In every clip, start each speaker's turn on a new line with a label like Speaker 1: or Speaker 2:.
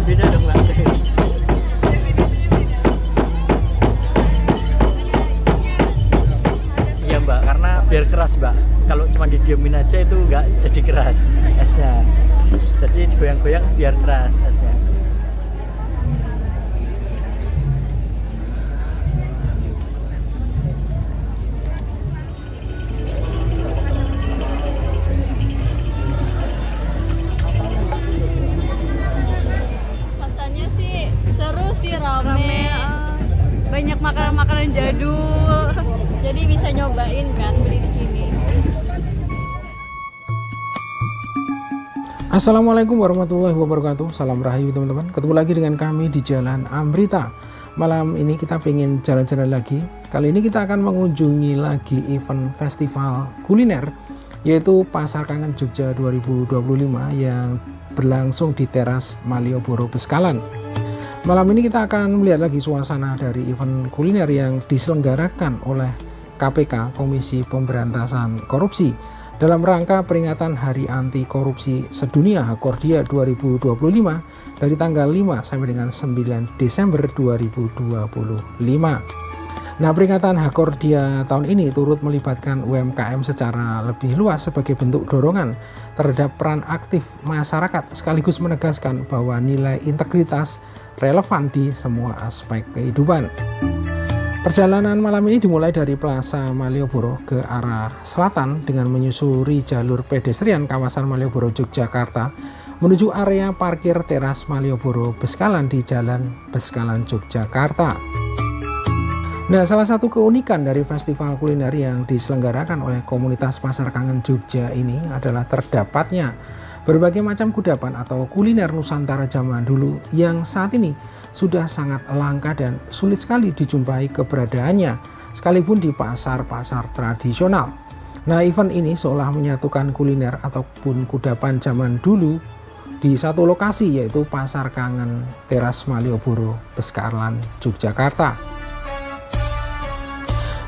Speaker 1: beda dong Mbak. Iya Mbak, karena biar keras Mbak. Kalau cuma didiemin aja itu nggak jadi keras esnya. Jadi digoyang-goyang biar keras esnya.
Speaker 2: Rasanya sih seru sih, rame. Banyak makanan-makanan jadul. Jadi bisa nyobain kan beli di sini.
Speaker 3: Assalamualaikum warahmatullahi wabarakatuh. Salam rahayu teman-teman. Ketemu lagi dengan kami di Jalan Amrita. Malam ini kita pengen jalan-jalan lagi. Kali ini kita akan mengunjungi lagi event festival kuliner, yaitu Pasar Kangen Jogja 2025 yang berlangsung di teras Malioboro Beskalan. Malam ini kita akan melihat lagi suasana dari event kuliner yang diselenggarakan oleh KPK, Komisi Pemberantasan Korupsi, dalam rangka peringatan Hari Anti Korupsi Sedunia Hakordia 2025 dari tanggal 5 sampai dengan 9 Desember 2025. Nah, peringatan Hakordia tahun ini turut melibatkan UMKM secara lebih luas sebagai bentuk dorongan terhadap peran aktif masyarakat, sekaligus menegaskan bahwa nilai integritas relevan di semua aspek kehidupan. Perjalanan malam ini dimulai dari Plaza Malioboro ke arah selatan dengan menyusuri jalur pedestrian kawasan Malioboro, Yogyakarta menuju area parkir teras Malioboro Beskalan di Jalan Beskalan, Yogyakarta. Nah, salah satu keunikan dari festival kuliner yang diselenggarakan oleh komunitas Pasar Kangen Jogja ini adalah terdapatnya berbagai macam kudapan atau kuliner Nusantara zaman dulu yang saat ini sudah sangat langka dan sulit sekali dijumpai keberadaannya, sekalipun di pasar-pasar tradisional. Nah, event ini seolah menyatukan kuliner ataupun kudapan zaman dulu di satu lokasi, yaitu Pasar Kangen Teras Malioboro Beskalan, Yogyakarta.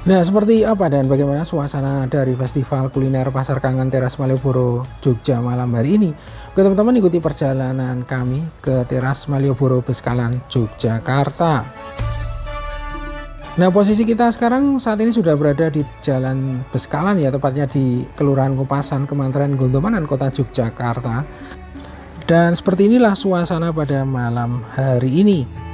Speaker 3: Nah, seperti apa dan bagaimana suasana dari festival kuliner Pasar Kangen Teras Malioboro Jogja malam hari ini? Oke teman-teman, ikuti perjalanan kami ke Teras Malioboro Beskalan, Yogyakarta. Nah, posisi kita sekarang saat ini sudah berada di Jalan Beskalan, ya, tepatnya di Kelurahan Kopasan, Kementerian Gondomanan, Kota Yogyakarta. Dan seperti inilah suasana pada malam hari ini.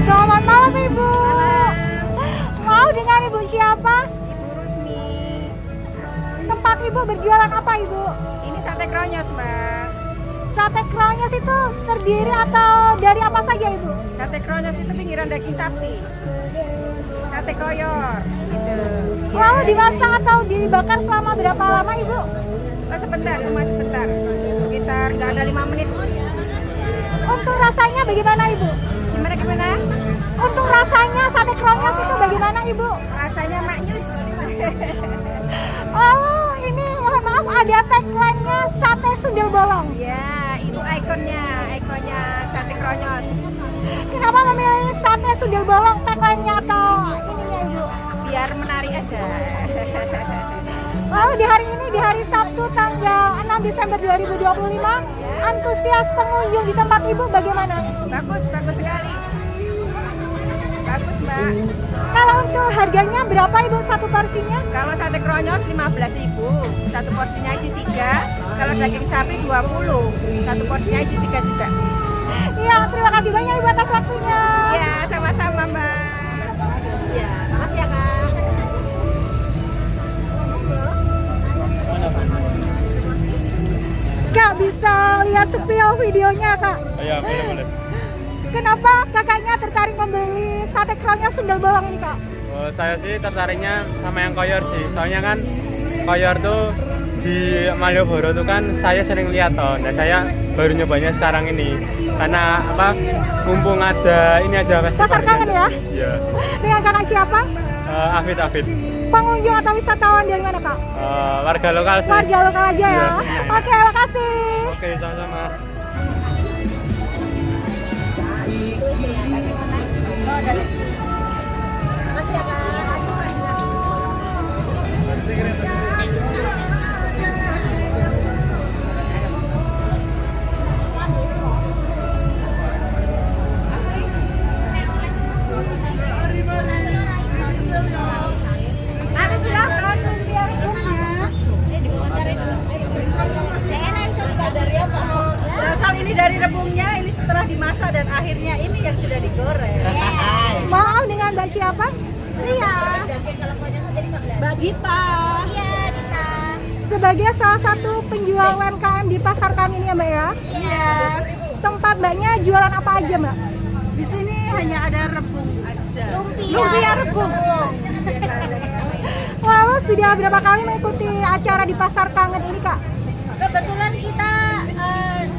Speaker 4: Selamat malam Ibu. Mau dengan Ibu siapa?
Speaker 5: Ibu Rusmi.
Speaker 4: Tempat Ibu berjualan apa Ibu?
Speaker 5: Ini sate kronyos, Mbak.
Speaker 4: Sate kronyos itu terdiri atau dari apa saja Ibu?
Speaker 5: Sate kronyos itu pinggiran daging sapi. Sate koyor, gitu.
Speaker 4: Mau dimasak atau dibakar selama berapa lama Ibu?
Speaker 5: Oh, sebentar, cuma sebentar. Sekitar nggak ada 5 menit.
Speaker 4: Untuk rasanya bagaimana Ibu?
Speaker 5: Gimana?
Speaker 4: Untuk rasanya sate kronyos itu bagaimana Ibu?
Speaker 5: Rasanya maknyus.
Speaker 4: Oh, ini mohon maaf ada tagline-nya sate sundel bolong.
Speaker 5: Ya, itu ikonnya sate kronyos.
Speaker 4: Kenapa memilih sate sundel bolong tagline-nya atau ininya Ibu?
Speaker 5: Biar menarik aja.
Speaker 4: Lalu di hari ini, di hari Sabtu tanggal 6 Desember 2025, antusias pengunjung di tempat Ibu bagaimana?
Speaker 5: Bagus sekali. Bagus, Mbak.
Speaker 4: Kalau untuk harganya berapa Ibu satu porsinya?
Speaker 5: Kalau sate kronyos 15.000, satu porsinya isi 3. Kalau daging sapi 20, satu porsinya isi 3 juga.
Speaker 4: Iya, terima kasih banyak Ibu atas waktunya.
Speaker 5: Ya, sama-sama, Mbak. Ya, makasih ya, Kak.
Speaker 4: Kak, bisa lihat spill videonya Kak?
Speaker 1: Iya, boleh.
Speaker 4: Kenapa kakaknya tertarik membeli sate kronyos sundel bolong ini Kak?
Speaker 6: Oh, saya sih tertariknya sama yang koyor sih. Soalnya kan koyor tuh di Malioboro tuh kan saya sering lihat toh. Nah, saya baru nyobanya sekarang ini. Karena apa? Mumpung ada ini aja festival.
Speaker 4: Pasar Kangen ya?
Speaker 6: Iya.
Speaker 4: Dengan kakak siapa?
Speaker 6: Afid.
Speaker 4: Pengunjung atau wisatawan dari mana Kak?
Speaker 6: Warga lokal sih.
Speaker 4: Warga lokal aja ya?
Speaker 6: Iya.
Speaker 4: Oke, makasih.
Speaker 6: Oke, sama-sama.
Speaker 2: Makasih ya Kak.
Speaker 5: Ada silakan lumpia rebungnya. Berasal ini dari rebungnya, ini setelah dimasak dan akhirnya ini yang sudah digoreng.
Speaker 4: Maaf, dengan Mbak siapa?
Speaker 5: Iya. Mbak Dita.
Speaker 2: Iya, Dita.
Speaker 4: Sebagai salah satu penjual UMKM di pasar kami ini ya Mbak ya.
Speaker 5: Iya.
Speaker 4: Tempat Mbaknya jualan apa aja Mbak?
Speaker 5: Di sini hanya ada rebung aja.
Speaker 2: Lumpia.
Speaker 5: Lumpia rebung.
Speaker 4: Lalu sudah berapa kali mengikuti acara di pasar Kangen ini Kak?
Speaker 2: Kebetulan kita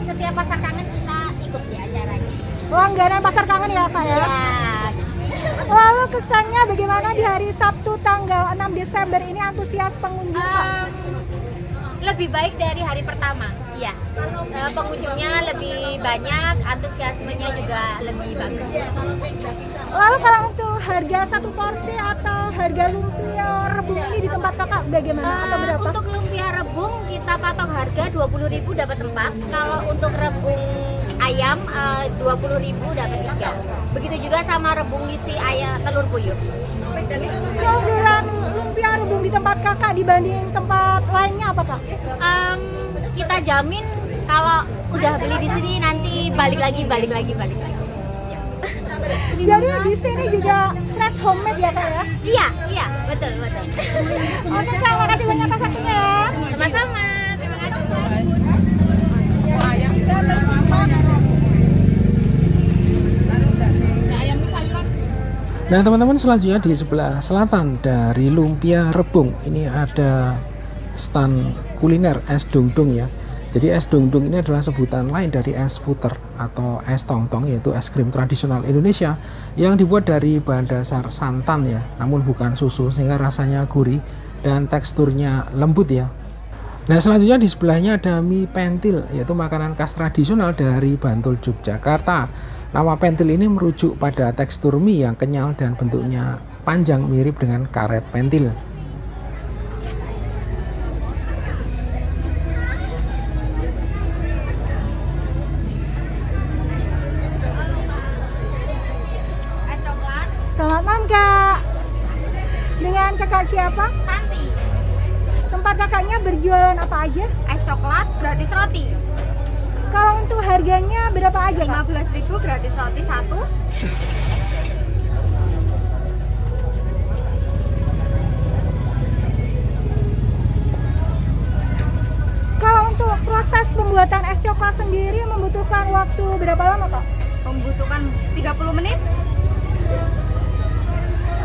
Speaker 2: setiap pasar Kangen kita ikut di acaranya.
Speaker 4: Langganan pasar Kangen ya Kak ya?
Speaker 2: Iya.
Speaker 4: Lalu kesannya bagaimana di hari Sabtu tanggal 6 Desember ini antusias pengunjung Kak?
Speaker 2: Lebih baik dari hari pertama, iya. Pengunjungnya lebih banyak, antusiasmenya juga lebih bagus.
Speaker 4: Lalu kalau untuk harga satu porsi atau harga lumpia rebung ini di tempat Kakak bagaimana atau berapa?
Speaker 2: Untuk lumpia rebung kita patok harga 20.000 dapat 4. Kalau untuk rebung ayam 20.000 dapat 3. Begitu juga sama rebung isi ayam telur puyuh.
Speaker 4: Keunggulan lumpia rebung di tempat Kakak dibanding tempat lainnya apa Kak?
Speaker 2: Kita jamin kalau udah beli di sini nanti balik lagi.
Speaker 4: Jadi di sini juga fresh homemade ya Kak ya?
Speaker 2: Iya, betul.
Speaker 4: Oke Kak, makasih banyak atas waktunya ya.
Speaker 2: Sama-sama, terima kasih.
Speaker 3: Nah teman-teman, selanjutnya di sebelah selatan dari lumpia rebung ini ada stand kuliner es dongdong ya. Jadi es dongdong ini adalah sebutan lain dari es puter atau es tongtong, yaitu es krim tradisional Indonesia yang dibuat dari bahan dasar santan ya, namun bukan susu, sehingga rasanya gurih dan teksturnya lembut ya. Nah selanjutnya di sebelahnya ada mie pentil, yaitu makanan khas tradisional dari Bantul, Yogyakarta. Nama pentil ini merujuk pada tekstur mie yang kenyal dan bentuknya panjang mirip dengan karet pentil.
Speaker 2: Es coklat,
Speaker 4: Selamat malam Kak. Dengan Kakak siapa?
Speaker 2: Santi.
Speaker 4: Tempat Kakaknya berjualan apa aja?
Speaker 2: Es coklat gratis roti.
Speaker 4: Kalau untuk harganya berapa aja Kak?
Speaker 2: 15.000 gratis roti 1.
Speaker 4: Kalau untuk proses pembuatan es coklat sendiri membutuhkan waktu berapa lama Kak?
Speaker 5: Membutuhkan 30 menit.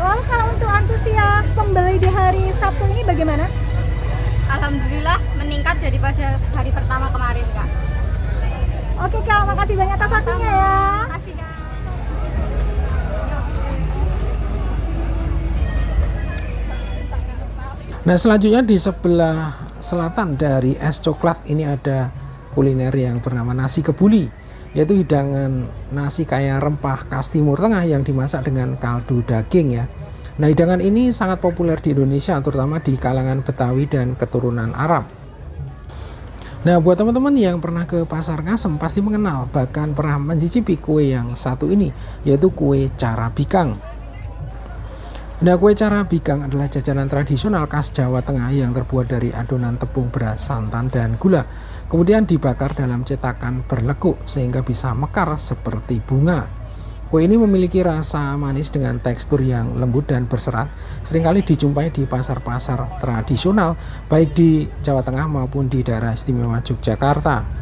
Speaker 4: Lalu kalau untuk antusias pembeli di hari Sabtu ini bagaimana?
Speaker 2: Alhamdulillah meningkat daripada hari pertama kemarin, Kak.
Speaker 4: Oke Kak, makasih banyak atas waktunya ya.
Speaker 2: Makasih, Kak.
Speaker 3: Nah selanjutnya di sebelah selatan dari es coklat ini ada kuliner yang bernama nasi kebuli, yaitu hidangan nasi kaya rempah khas Timur Tengah yang dimasak dengan kaldu daging ya. Nah hidangan ini sangat populer di Indonesia, terutama di kalangan Betawi dan keturunan Arab. Nah buat teman-teman yang pernah ke Pasar Ngasem pasti mengenal, bahkan pernah mencicipi kue yang satu ini, yaitu kue carabikang. Nah kue carabikang adalah jajanan tradisional khas Jawa Tengah yang terbuat dari adonan tepung beras, santan, dan gula, kemudian dibakar dalam cetakan berlekuk sehingga bisa mekar seperti bunga. Kue ini memiliki rasa manis dengan tekstur yang lembut dan berserat, seringkali dijumpai di pasar-pasar tradisional baik di Jawa Tengah maupun di daerah istimewa Yogyakarta.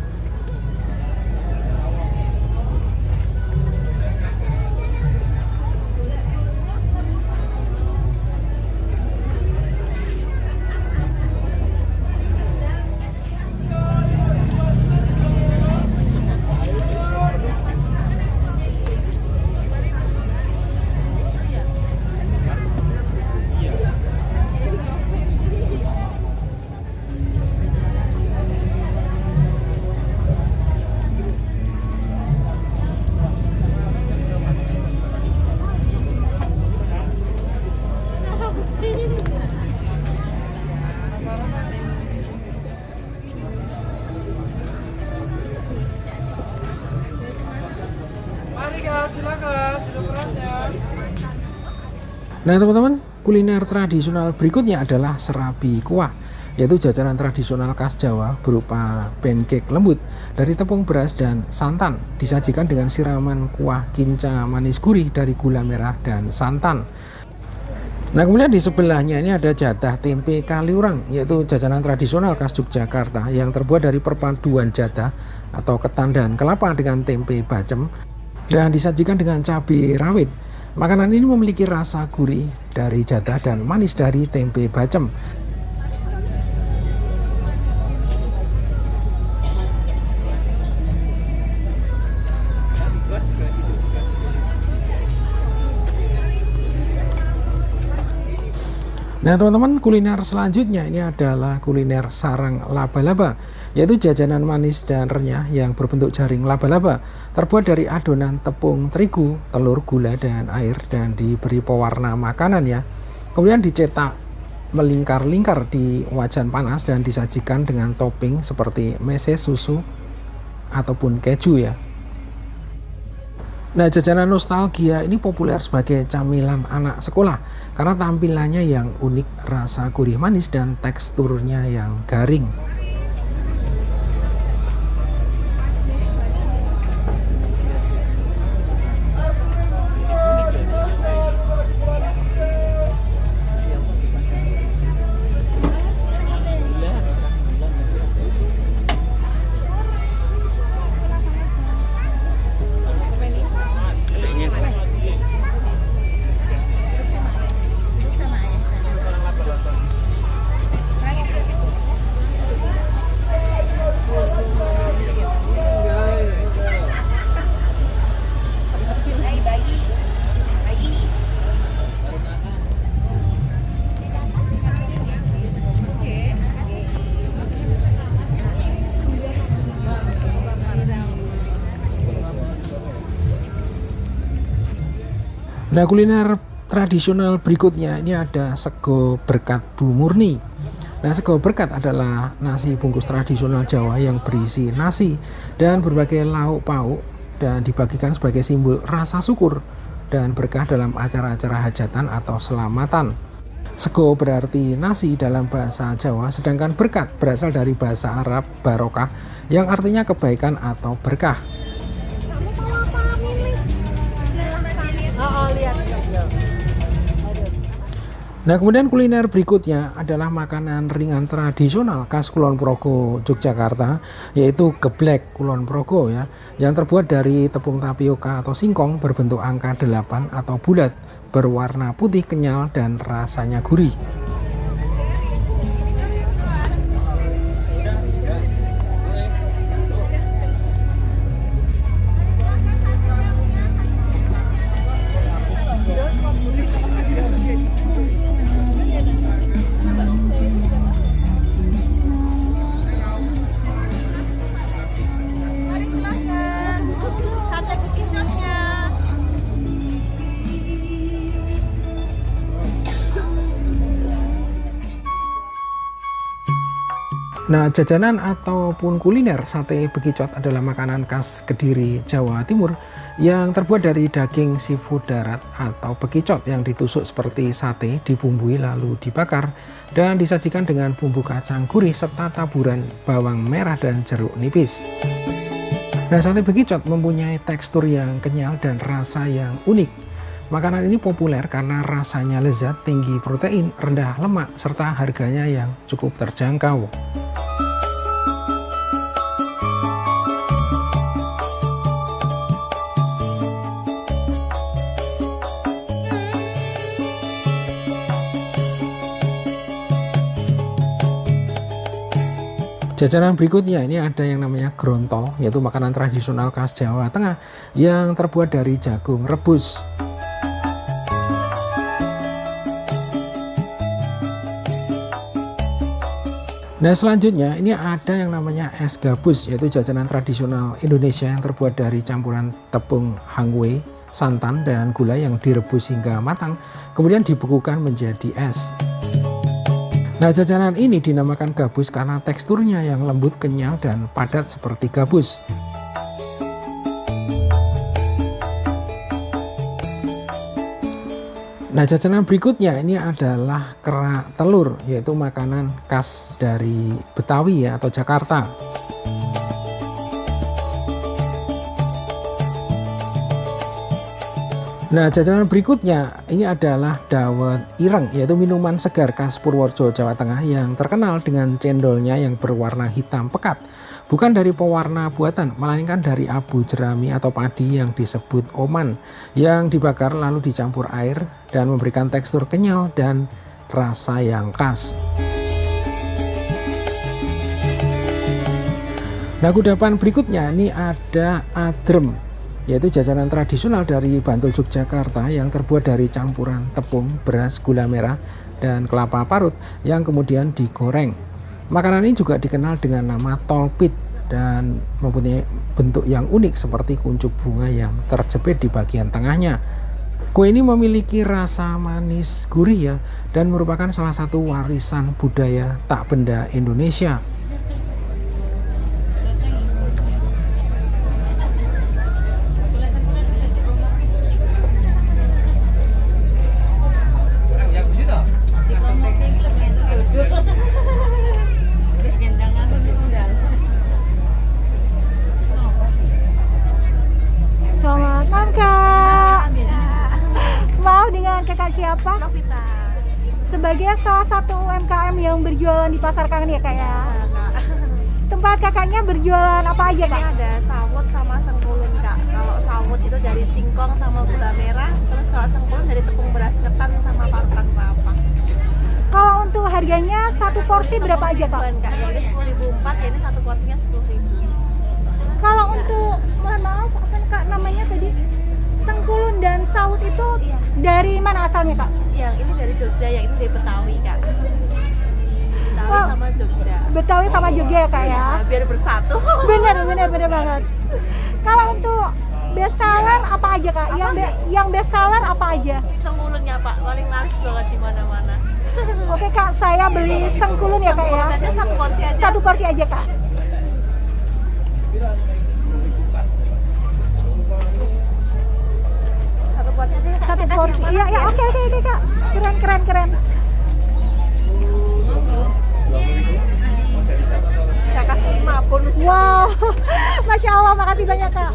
Speaker 3: Nah teman-teman, kuliner tradisional berikutnya adalah serabi kuah, yaitu jajanan tradisional khas Jawa berupa pancake lembut dari tepung beras dan santan, disajikan dengan siraman kuah kinca manis gurih dari gula merah dan santan. Nah kemudian di sebelahnya ini ada jatah tempe kaliurang, yaitu jajanan tradisional khas Yogyakarta yang terbuat dari perpaduan jatah atau ketan dan kelapa dengan tempe bacem dan disajikan dengan cabai rawit. Makanan ini memiliki rasa gurih dari jatah dan manis dari tempe bacem. Nah teman-teman, kuliner selanjutnya ini adalah kuliner sarang laba-laba, yaitu jajanan manis dan renyah yang berbentuk jaring laba-laba, terbuat dari adonan tepung terigu, telur, gula, dan air, dan diberi pewarna makanan ya. Kemudian dicetak melingkar-lingkar di wajan panas dan disajikan dengan topping seperti meses, susu, ataupun keju ya. Nah, jajanan nostalgia ini populer sebagai camilan anak sekolah karena tampilannya yang unik, rasa gurih manis, dan teksturnya yang garing. Nah kuliner tradisional berikutnya ini ada sego berkat Bu Murni. Nah sego berkat adalah nasi bungkus tradisional Jawa yang berisi nasi dan berbagai lauk pauk dan dibagikan sebagai simbol rasa syukur dan berkah dalam acara-acara hajatan atau selamatan. Sego berarti nasi dalam bahasa Jawa, sedangkan berkat berasal dari bahasa Arab barokah yang artinya kebaikan atau berkah. Nah kemudian kuliner berikutnya adalah makanan ringan tradisional khas Kulon Progo, Yogyakarta, yaitu geblek Kulon Progo ya, yang terbuat dari tepung tapioka atau singkong berbentuk angka 8 atau bulat, berwarna putih kenyal dan rasanya gurih. Nah, jajanan ataupun kuliner sate bekicot adalah makanan khas Kediri, Jawa Timur yang terbuat dari daging seafood darat atau bekicot yang ditusuk seperti sate, dibumbui lalu dibakar dan disajikan dengan bumbu kacang gurih serta taburan bawang merah dan jeruk nipis. Nah, sate bekicot mempunyai tekstur yang kenyal dan rasa yang unik. Makanan ini populer karena rasanya lezat, tinggi protein, rendah lemak, serta harganya yang cukup terjangkau. Jajanan berikutnya ini ada yang namanya grontol, yaitu makanan tradisional khas Jawa Tengah yang terbuat dari jagung rebus. Nah selanjutnya ini ada yang namanya es gabus, yaitu jajanan tradisional Indonesia yang terbuat dari campuran tepung hangwei, santan, dan gula yang direbus hingga matang, kemudian dibekukan menjadi es. Nah jajanan ini dinamakan gabus karena teksturnya yang lembut, kenyal, dan padat seperti gabus. Nah, jajanan berikutnya ini adalah kerak telur, yaitu makanan khas dari Betawi ya, atau Jakarta. Nah, jajanan berikutnya ini adalah dawet ireng, yaitu minuman segar khas Purworejo, Jawa Tengah yang terkenal dengan cendolnya yang berwarna hitam pekat. Bukan dari pewarna buatan, melainkan dari abu jerami atau padi yang disebut oman, yang dibakar lalu dicampur air dan memberikan tekstur kenyal dan rasa yang khas. Nah, kudapan berikutnya ini ada adrem, yaitu jajanan tradisional dari Bantul, Yogyakarta yang terbuat dari campuran tepung, beras, gula merah, dan kelapa parut yang kemudian digoreng. Makanan ini juga dikenal dengan nama tolpit dan mempunyai bentuk yang unik seperti kuncup bunga yang terjepit di bagian tengahnya. Kue ini memiliki rasa manis gurih ya, dan merupakan salah satu warisan budaya tak benda Indonesia.
Speaker 4: Selamat malam Kak. Mau dengan Kakak siapa?
Speaker 5: Novita.
Speaker 4: Sebagai salah satu UMKM yang berjualan di Pasar Kangen ya Kak ya. Tempat kakaknya berjualan apa aja
Speaker 5: Ini
Speaker 4: Kak?
Speaker 5: ada sawut sama sengkulun Kak. Kalau sawut itu dari singkong sama gula merah, terus kalau sengkulun dari tepung beras ketan sama parutan kelapa.
Speaker 4: Kalau untuk harganya satu porsi berapa aja Kak?
Speaker 5: Bukan Kak, ya ini 10.004, ya ini satu porsinya 10.000.
Speaker 4: Kalau untuk, mohon maaf, apa Kak namanya tadi? Sengkulun dan sawut itu
Speaker 5: Iya.
Speaker 4: dari mana asalnya Kak?
Speaker 5: Yang ini dari Jogja, yang ini dari Betawi Kak. Betawi
Speaker 4: Oh.
Speaker 5: sama Jogja.
Speaker 4: Betawi sama Jogja ya Kak ya?
Speaker 5: Nah, biar bersatu.
Speaker 4: Bener banget. Kalau untuk best seller apa aja Kak? Yang best seller apa aja?
Speaker 5: Sengkulunnya Pak, paling laris banget di mana-mana.
Speaker 4: Oke Kak, saya beli sengkulun ya Kak ya?
Speaker 5: Sengkulunnya satu porsi aja.
Speaker 4: Satu porsi aja Kak.
Speaker 5: Satu porsi aja. Kak.
Speaker 4: Satu
Speaker 5: Kasih
Speaker 4: porsi.
Speaker 5: yang
Speaker 4: Iya
Speaker 5: panas
Speaker 4: ya, oke Kak. Keren.
Speaker 5: Saya kasih 5 bonus.
Speaker 4: Wow, Masya Allah, makasih banyak Kak.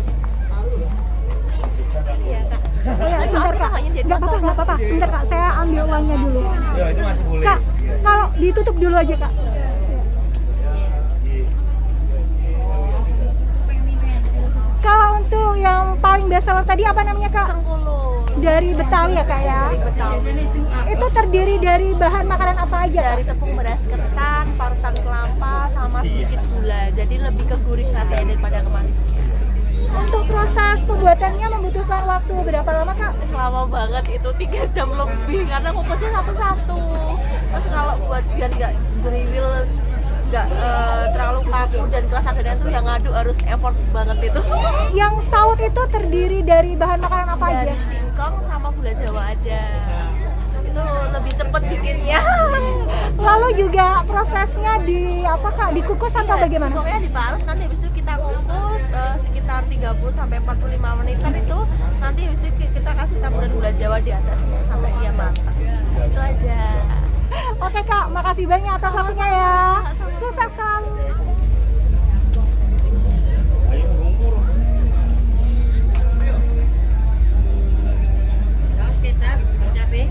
Speaker 5: Iya Kak.
Speaker 4: Oh ya, bentar Kak. Nggak apa-apa. Bentar Kak, saya ambil uangnya dulu.
Speaker 1: Ya, itu masih boleh.
Speaker 4: Kak, kalau ditutup dulu aja Kak. Kalau untuk yang paling best seller tadi apa namanya Kak?
Speaker 5: Sengkulun.
Speaker 4: Dari Betawi ya Kak ya?
Speaker 5: Betawi.
Speaker 4: Itu terdiri dari bahan makanan apa aja Kak?
Speaker 5: Dari tepung beras ketan, parutan kelapa, sama sedikit gula. Jadi lebih ke gurih rasanya daripada ke manis.
Speaker 4: Untuk proses pembuatannya membutuhkan waktu berapa lama Kak?
Speaker 5: Lama banget itu 3 jam lebih karena ngukusnya satu-satu. Terus kalau buat biar nggak geriwil, nggak terlalu kaku dan keras adonan tuh yang ngaduk harus effort banget itu.
Speaker 4: Yang saut itu terdiri dari bahan makanan apa aja?
Speaker 5: Dari singkong sama gula Jawa aja. Itu lebih cepet bikinnya.
Speaker 4: Lalu juga prosesnya di apa Kak? Dikukus atau bagaimana?
Speaker 5: Singkongnya diparut, nanti habis itu kita kukus sekitar 30 sampai 45 menitan itu. Nanti habis itu kita kasih taburan gula Jawa di atas sampai dia matang. Itu aja.
Speaker 4: Oke Kak, makasih banyak atas waktunya ya. Sukses selalu.
Speaker 7: Saus kecap, cabai.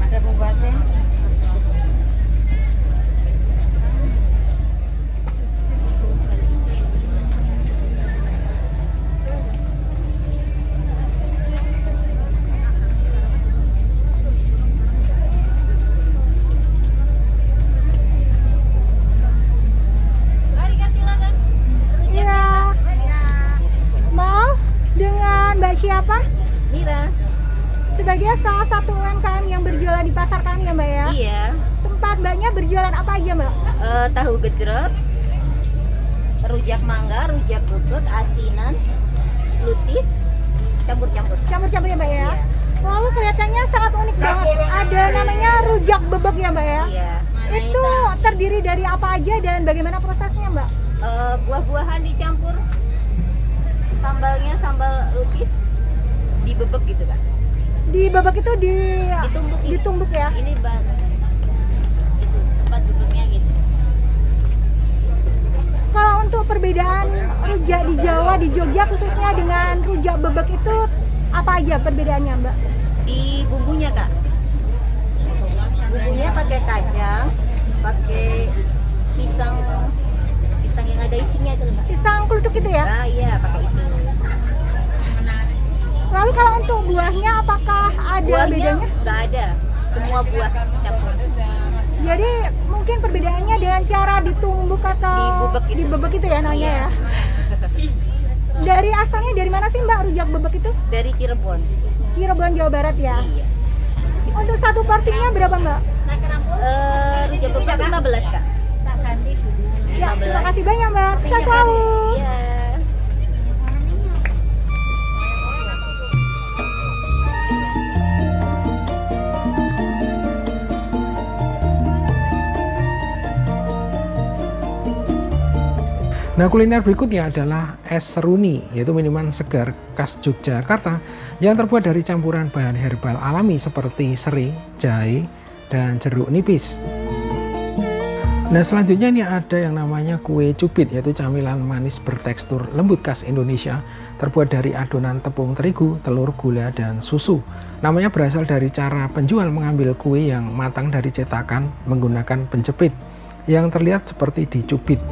Speaker 7: Ada bumbu asin.
Speaker 4: Iya. Mau dengan Mbak siapa?
Speaker 2: Mira.
Speaker 4: Sebagai salah satu UMKM yang berjualan di Pasar Kangen ya Mbak ya?
Speaker 2: Iya.
Speaker 4: Tempat Mbaknya berjualan apa aja Mbak?
Speaker 2: Tahu gejrot, rujak mangga, rujak bubuk, asinan, lutis, campur-campur.
Speaker 4: Campur-campur ya Mbak ya? Lalu kelihatannya sangat unik banget. Ada namanya rujak bebek ya Mbak ya?
Speaker 2: Iya.
Speaker 4: Itu terdiri dari apa aja dan bagaimana prosesnya Mbak?
Speaker 2: Buah-buahan dicampur Sambalnya sambal lupis dibebek gitu Kak.
Speaker 4: Di babak itu
Speaker 2: Ditumbuk
Speaker 4: ya.
Speaker 2: Ini itu tempat bebeknya gitu.
Speaker 4: Kalau untuk perbedaan rujak di Jawa, di Jogja khususnya dengan rujak bebek itu apa aja perbedaannya Mbak?
Speaker 2: Di bumbunya Kak. Bumbunya pakai kacang, pakai pisang yang ada isinya itu Kak.
Speaker 4: Pisang kelutuk itu ya?
Speaker 2: Ah iya pakai itu.
Speaker 4: Lalu kalau untuk buahnya apakah ada
Speaker 2: Buahnya
Speaker 4: bedanya?
Speaker 2: nggak ada, semua buah campur.
Speaker 4: Jadi mungkin perbedaannya dengan cara ditumbuk atau
Speaker 2: Dibebek
Speaker 4: itu ya namanya
Speaker 2: Iya.
Speaker 4: ya. Dari asalnya dari mana sih Mbak rujak bebek itu?
Speaker 2: Dari Cirebon.
Speaker 4: Cirebon, Jawa Barat ya.
Speaker 2: Iya.
Speaker 4: Untuk satu porsinya berapa Mbak?
Speaker 2: Rujak bebek 15 Kak.
Speaker 4: Ya,
Speaker 2: 15.
Speaker 4: terima kasih banyak Mbak. Sukses selalu.
Speaker 2: Iya.
Speaker 3: Nah, kuliner berikutnya adalah es seruni, yaitu minuman segar khas Yogyakarta yang terbuat dari campuran bahan herbal alami seperti serai, jahe, dan jeruk nipis. Nah, selanjutnya ini ada yang namanya kue cubit, yaitu camilan manis bertekstur lembut khas Indonesia, terbuat dari adonan tepung terigu, telur, gula, dan susu. Namanya berasal dari cara penjual mengambil kue yang matang dari cetakan menggunakan penjepit, yang terlihat seperti dicubit.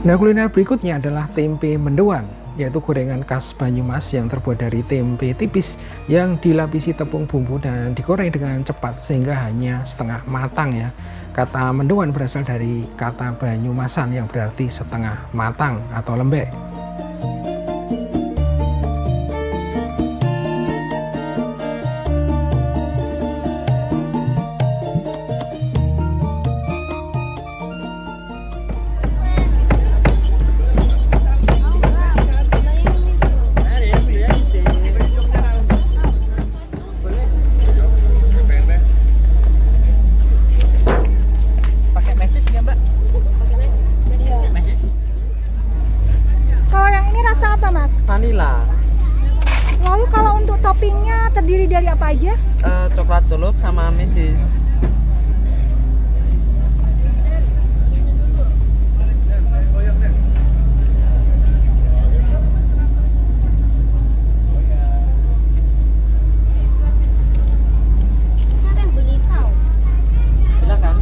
Speaker 3: Nah, kuliner berikutnya adalah tempe mendoan, yaitu gorengan khas Banyumas yang terbuat dari tempe tipis yang dilapisi tepung bumbu dan digoreng dengan cepat sehingga hanya setengah matang ya. Kata mendoan berasal dari kata Banyumasan yang berarti setengah matang atau lembek.
Speaker 1: Pakai mesis nggak Mbak? Mesis?
Speaker 4: Kalau yang ini rasa apa Mas?
Speaker 8: Vanilla,
Speaker 4: Lalu kalau untuk toppingnya terdiri dari apa aja?
Speaker 8: coklat celup sama mesis.
Speaker 2: Siapa yang beli tahu?
Speaker 8: Silakan.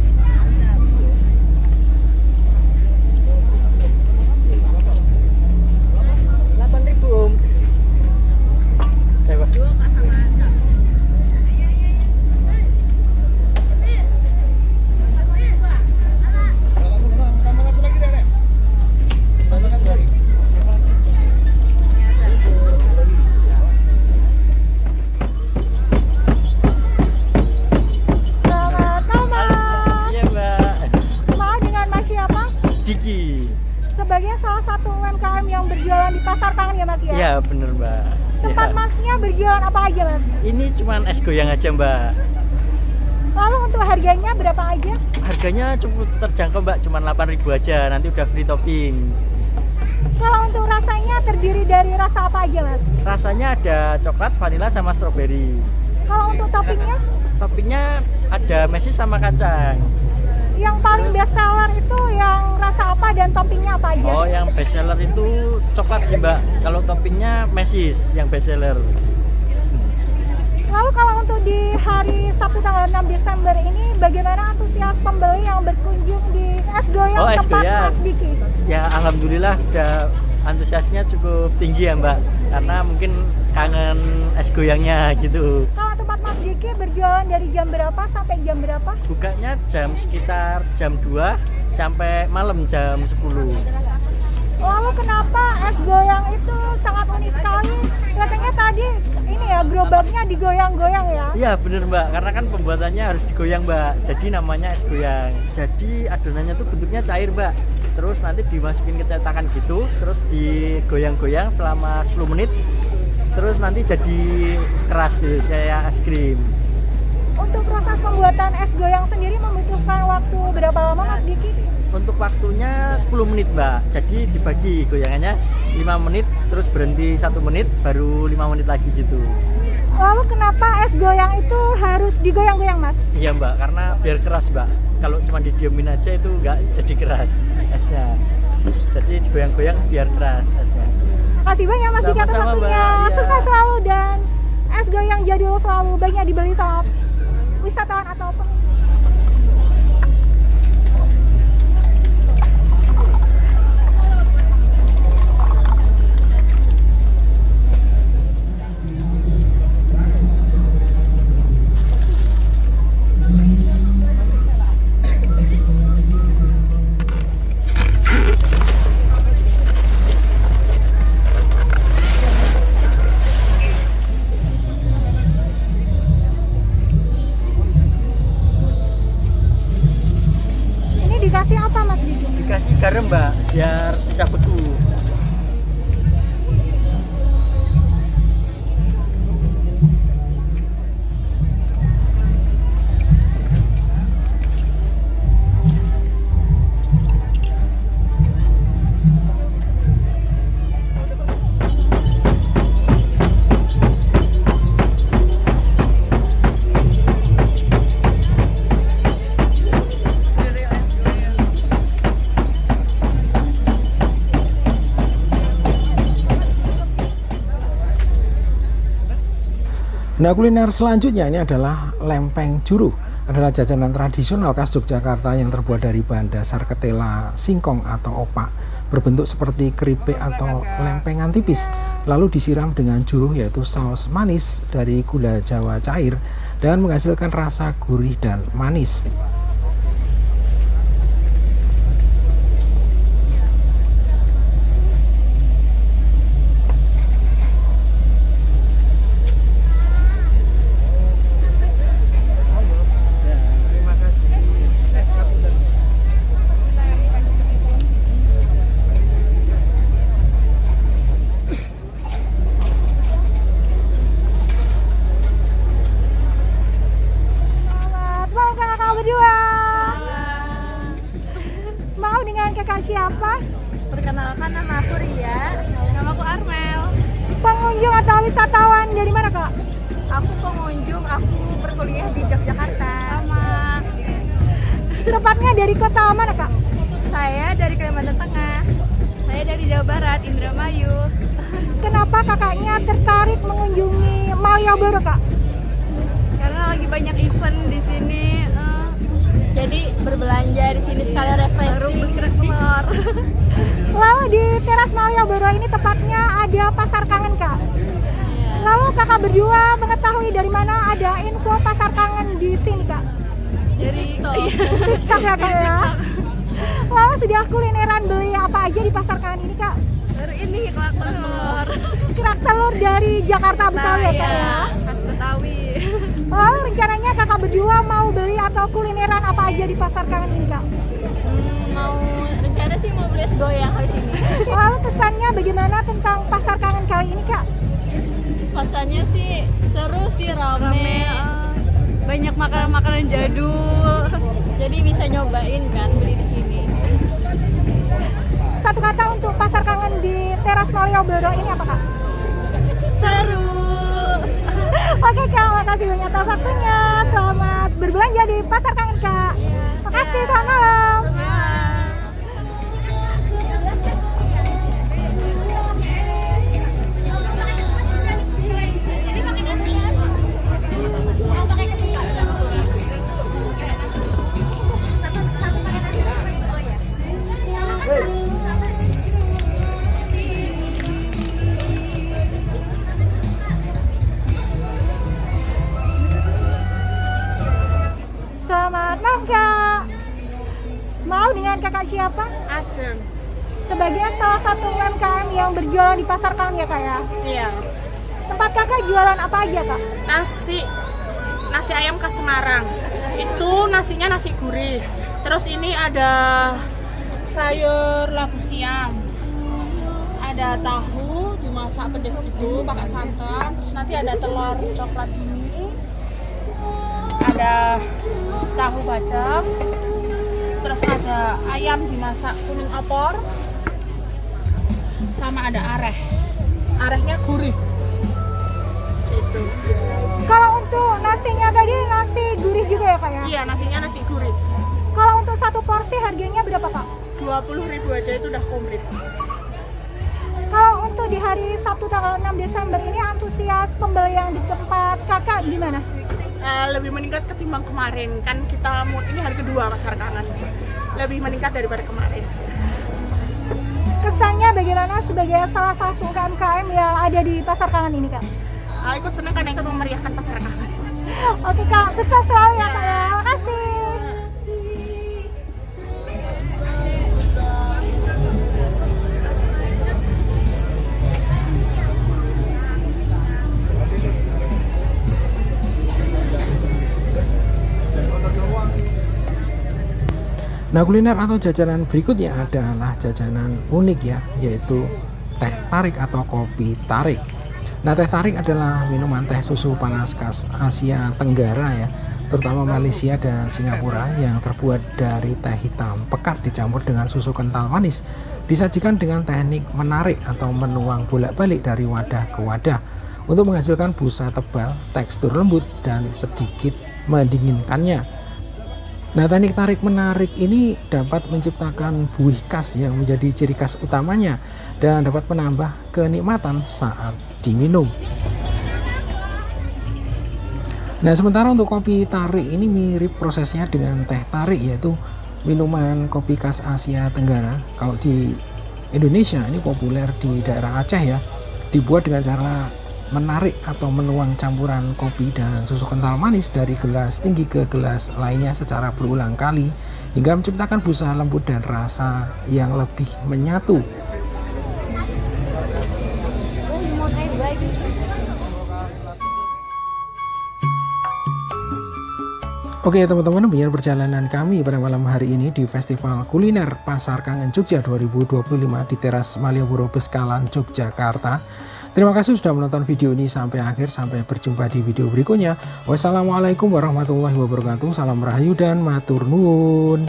Speaker 1: Om. Coba.
Speaker 4: Selamat malam.
Speaker 1: Iya Mbak.
Speaker 4: Maaf, dengan Mas siapa?
Speaker 1: Diki.
Speaker 4: Sebagai salah satu UMKM yang berjualan di pasar tangan ya Mas ya?
Speaker 1: Iya bener Mbak.
Speaker 4: Tempat
Speaker 1: Siap.
Speaker 4: Masnya berjualan apa aja Mas?
Speaker 1: Ini cuman es goyang aja Mbak.
Speaker 4: Lalu untuk harganya berapa aja?
Speaker 1: Harganya cukup terjangkau Mbak, cuman 8.000 aja. Nanti udah free topping.
Speaker 4: Kalau untuk rasanya terdiri dari rasa apa aja Mas?
Speaker 1: Rasanya ada coklat, vanila sama strawberry.
Speaker 4: Kalau untuk toppingnya?
Speaker 1: Toppingnya ada mesis sama kacang.
Speaker 4: Yang paling best seller itu yang rasa apa dan toppingnya apa aja?
Speaker 1: Oh, yang best seller itu coklat sih Mbak. Kalau toppingnya mesis yang best seller.
Speaker 4: Lalu kalau untuk di hari Sabtu tanggal 6 Desember ini bagaimana antusias pembeli yang berkunjung di es goyang
Speaker 1: Oh, es
Speaker 4: tempat
Speaker 1: goyang.
Speaker 4: Mas Diki?
Speaker 1: Ya alhamdulillah udah antusiasnya cukup tinggi ya Mbak. Karena mungkin kangen es goyangnya gitu.
Speaker 4: Kalau tempat Mas Diki berjualan dari jam berapa sampai jam berapa?
Speaker 1: Bukanya sekitar jam 2 sampai malam jam 10.
Speaker 4: Lalu kenapa es goyang itu sangat unik sekali? Katanya tadi ini ya gerobaknya digoyang-goyang ya?
Speaker 1: Iya bener Mbak, karena kan pembuatannya harus digoyang Mbak. Jadi namanya es goyang. Jadi adonannya tuh bentuknya cair Mbak. Terus nanti dimasukin ke cetakan gitu, terus digoyang-goyang selama 10 menit. Terus nanti jadi keras gitu, kayak es krim.
Speaker 4: Untuk proses pembuatan es goyang sendiri membutuhkan waktu berapa lama Mas Diki?
Speaker 1: Untuk waktunya 10 menit mbak, jadi dibagi goyangannya 5 menit, terus berhenti 1 menit, baru 5 menit lagi gitu.
Speaker 4: Lalu kenapa es goyang itu harus digoyang-goyang Mas?
Speaker 1: Iya mbak, karena biar keras mbak. Kalau cuma didiemin aja itu nggak jadi keras esnya. Jadi digoyang-goyang biar keras esnya.
Speaker 4: Makasih banyak Mas Diki atas
Speaker 1: Sama-sama,
Speaker 4: waktunya.
Speaker 1: Mbak. Iya.
Speaker 4: Sukses selalu dan es goyang jadul selalu banyak dibeli sama wisatawan atau dikasih apa Mas Diki?
Speaker 1: Dikasih garam mbak, biar bisa beku.
Speaker 3: Nah, kuliner selanjutnya ini adalah lempeng juruh. Adalah jajanan tradisional khas Yogyakarta yang terbuat dari bahan dasar ketela, singkong atau opak, berbentuk seperti keripik atau lempengan tipis, lalu disiram dengan juruh yaitu saus manis dari gula Jawa cair dan menghasilkan rasa gurih dan manis.
Speaker 4: Mau dengan kakak siapa?
Speaker 5: Perkenalkan, nama aku Ria. Nama aku Armel.
Speaker 4: Pengunjung atau wisatawan dari mana kak?
Speaker 5: Aku pengunjung, aku berkuliah di Yogyakarta. Sama.
Speaker 4: Tepatnya dari kota mana kak?
Speaker 5: Saya dari Kalimantan Tengah. Saya dari Jawa Barat, Indramayu.
Speaker 4: Kenapa kakaknya tertarik mengunjungi Malioboro kak?
Speaker 5: Karena lagi banyak event di sini. Jadi berbelanja di sini sekalian refreshing.
Speaker 4: Lalu di teras Malioboro ini tepatnya ada pasar kangen kak. Lalu kakak berdua mengetahui dari mana ada info pasar kangen di sini kak?
Speaker 5: Jadi
Speaker 4: TikTok ya kak ya. Lalu sudah kulineran beli apa aja di pasar kangen ini kak?
Speaker 5: ini kerak telur.
Speaker 4: Kerak telur dari Jakarta Betawi ya kak ya?
Speaker 5: Khas Betawi.
Speaker 4: Lalu rencananya kakak berdua mau beli atau kulineran apa aja di pasar kangen ini kak?
Speaker 5: Rencana sih mau beli es goyang habis ini.
Speaker 4: Lalu kesannya bagaimana tentang pasar kangen kali ini kak?
Speaker 5: Pasannya sih seru sih, rame. Banyak makanan-makanan jadul. Jadi bisa nyobain kan beli di sini.
Speaker 4: Satu kata untuk pasar kangen di teras Malioboro ini apa kak?
Speaker 5: Seru.
Speaker 4: Oke kak, makasih banyak atas waktunya. Selamat berbelanja di pasar kangen kak. Makasih, selamat malam. Selamat malam kak. Mau dengan kakak siapa?
Speaker 5: Aceng.
Speaker 4: Sebagai salah satu UMKM yang berjualan di pasar kangen ya kak ya?
Speaker 9: Iya.
Speaker 4: Tempat kakak jualan apa aja kak?
Speaker 9: Nasi ayam khas Semarang. Itu nasinya nasi gurih. Terus ini ada sayur labu siam. Ada tahu dimasak pedas gitu pakai santan. Terus nanti ada telur coklat ini. ada tahu bacem, terus ada ayam dimasak kuning opor, sama ada areh. Arehnya gurih. Gitu.
Speaker 4: Kalau untuk nasinya tadi nasi gurih juga ya Kak ya?
Speaker 9: Iya, nasinya nasi gurih.
Speaker 4: Kalau untuk satu porsi harganya berapa Kak?
Speaker 9: 20.000 aja itu udah komplit.
Speaker 4: Kalau untuk di hari Sabtu tanggal 6 Desember ini antusias pembelian di tempat Kakak gimana?
Speaker 9: Lebih meningkat ketimbang kemarin. Kan kita ini hari kedua Pasar Kangen. Lebih meningkat daripada kemarin.
Speaker 4: Kesannya bagaimana sebagai salah satu UMKM yang ada di Pasar Kangen ini Kak?
Speaker 9: Ikut senang karena ikut memeriahkan Pasar Kangen.
Speaker 4: Oke Kak, sukses selalu ya Kak ya. Makasih.
Speaker 3: Nah, kuliner atau jajanan berikutnya adalah jajanan unik ya, yaitu teh tarik atau kopi tarik. Nah, teh tarik adalah minuman teh susu panas khas Asia Tenggara ya, terutama Malaysia dan Singapura, yang terbuat dari teh hitam pekat dicampur dengan susu kental manis. Disajikan dengan teknik menarik atau menuang bolak-balik dari wadah ke wadah untuk menghasilkan busa tebal, tekstur lembut, dan sedikit mendinginkannya. Nah, teknik tarik menarik ini dapat menciptakan buih khas yang menjadi ciri khas utamanya dan dapat menambah kenikmatan saat diminum. Nah, sementara untuk kopi tarik ini mirip prosesnya dengan teh tarik, yaitu minuman kopi khas Asia Tenggara. Kalau di Indonesia ini populer di daerah Aceh ya, dibuat dengan cara menarik atau menuang campuran kopi dan susu kental manis dari gelas tinggi ke gelas lainnya secara berulang kali hingga menciptakan busa lembut dan rasa yang lebih menyatu. Oke teman-teman, begini perjalanan kami pada malam hari ini di Festival Kuliner Pasar Kangen Jogja 2025 di Teras Malioboro Beskalan, Yogyakarta. Terima kasih sudah menonton video ini sampai akhir. Sampai berjumpa di video berikutnya. Wassalamualaikum warahmatullahi wabarakatuh. Salam rahayu dan matur nuwun.